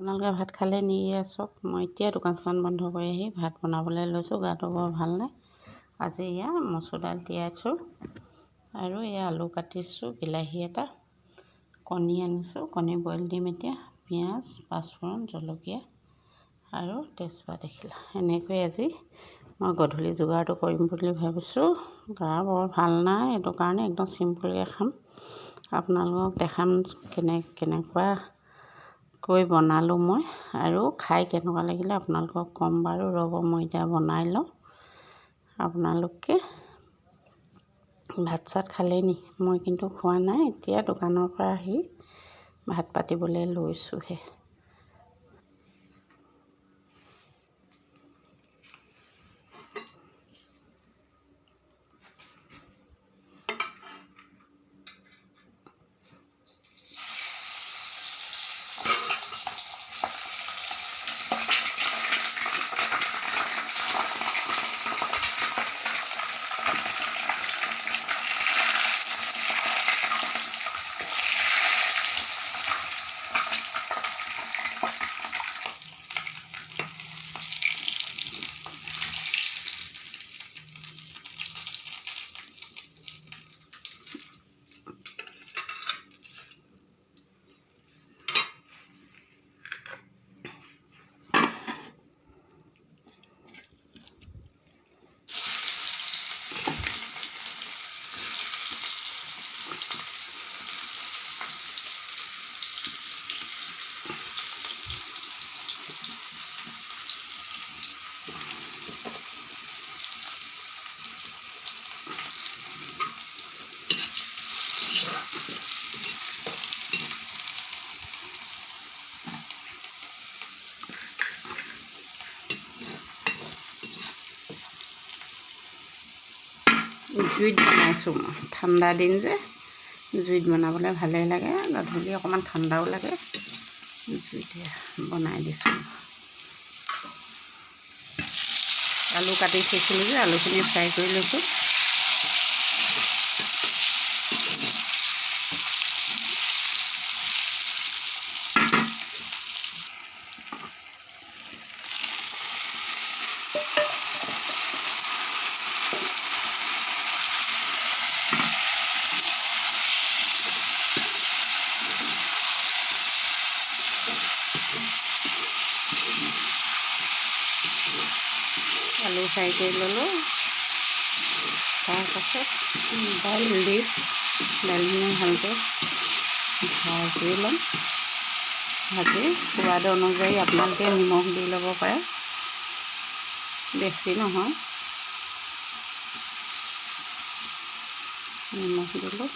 আপোনালোকে ভাত খালে নিয়ে আছক। মই এতিয়া দোকান বন্ধ কৰি আহি ভাত বনাবলৈ লৈছোঁ। গাটো বৰ ভাল নাই। আজি মচুৰ দাইল তিয়াইছোঁ আৰু আলু কাটিছোঁ, বিলাহী এটা, কণী আনিছোঁ, কণী বইল দিম এতিয়া। পিঁয়াজ, পাঁচফোৰণ, জলকীয়া আৰু তেজপাত এখিলা এনেকৈ আজি মই গধূলি যোগাৰটো কৰিম বুলি ভাবিছোঁ। গা বৰ ভাল নাই, সেইটো কাৰণে একদম চিম্পুলকৈ খাম। আপোনালোকক দেখাম কেনেকুৱাকৈ বনালোঁ মই, আৰু খাই কেনেকুৱা লাগিলে আপোনালোকক ক'ম বাৰু। ৰ'ব মই এতিয়া বনাই লওঁ। আপোনালোকে ভাত চাত খালেই নি? মই কিন্তু খোৱা নাই। এতিয়া দোকানৰ পৰা আহি ভাত পাতিবলৈ লৈছোঁহে। জুইত বনাইছোঁ মই। ঠাণ্ডা দিন যে জুইত বনাবলৈ ভালেই লাগে। গধূলি অকণমান ঠাণ্ডাও লাগে। জুইতে বনাই দিছোঁ। আলু কাটি থৈছিলোঁ যে আলুখিনি ফ্ৰাই কৰি লৈছোঁ। আলু ফ্ৰাই কৰি ল'লোঁ। তাৰপাছত দাইলখিনি ভালকৈ ভাজি ল'ম। ভাজি সোৱাদ অনুযায়ী আপোনালোকে নিমখ দি ল'ব পাৰে, বেছি নহয়। নিমখ দিলোঁ।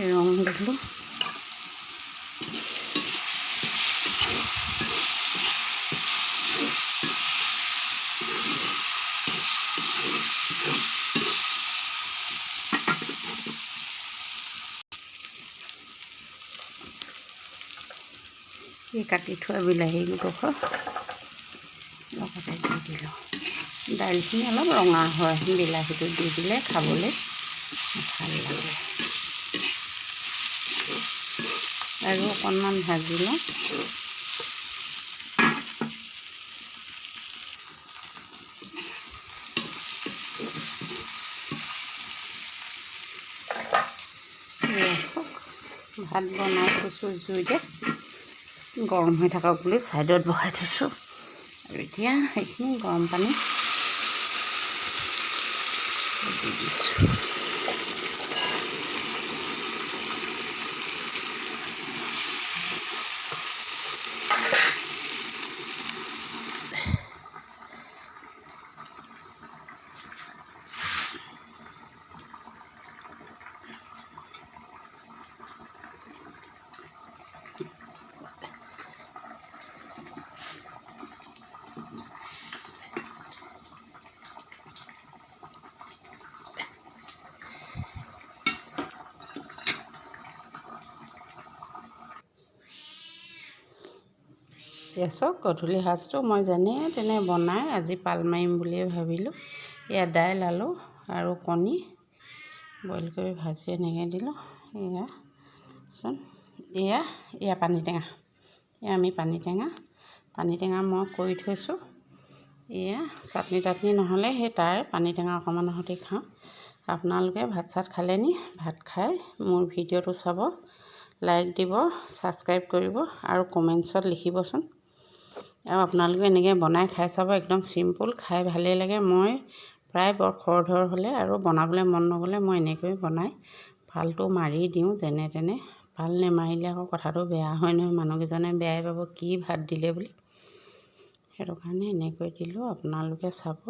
ৰং দিলোঁ। এই কাটি থোৱা বিলাহী দুডোখৰ লগতে দি দিলোঁ। দাইলখিনি অলপ ৰঙা হয়, বিলাহীটো দি দিলে খাবলৈ ভাল লাগে। আৰু অকণমান ভাজি লওঁ। ভাত বনাই থৈছোঁ জুইতে, গৰম হৈ থাকক বুলি ছাইডত বহাই থৈছোঁ। আৰু এতিয়া সেইখিনি গৰম পানী দি দিছোঁ। গেছত গধূলি সাজটো মই যেনে তেনে বনাই আজি পাল মাৰিম বুলিয়ে ভাবিলোঁ। দাইল, আলু আৰু কণী বইল কৰি ভাজি এনেকৈ দিলোঁ। এয়াচোন এয়া পানীটেঙা, এয়া আমি পানীটেঙা মই কৰি থৈছোঁ। এয়া চাটনি তাটনি নহ'লে সেই তাৰ পানীটেঙা অকণমানৰ সৈতে খাওঁ। আপোনালোকে ভাত চাত খালে নি? ভাত খাই মোৰ ভিডিঅ'টো চাব, লাইক দিব, ছাবস্ক্ৰাইব কৰিব আৰু কমেণ্টছত লিখিবচোন। আৰু আপোনালোকে এনেকৈ বনাই খাই চাব, একদম চিম্পুল, খাই ভালেই লাগে। মই প্ৰায় বৰ খৰধৰ হ'লে আৰু বনাবলৈ মন নগ'লে মই এনেকৈ বনাই ভালটো মাৰি দিওঁ যেনে তেনে। ভাল নেমাৰিলে আকৌ কথাটো বেয়া হয় নহয়, মানুহকেইজনে বেয়াই পাব, কি ভাত দিলে বুলি। সেইটো কাৰণে এনেকৈ দিলোঁ, আপোনালোকে চাব।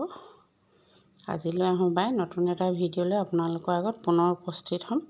আজিলৈ আহোঁ বাই, নতুন এটা ভিডিঅ'লৈ আপোনালোকৰ আগত পুনৰ উপস্থিত হ'ম।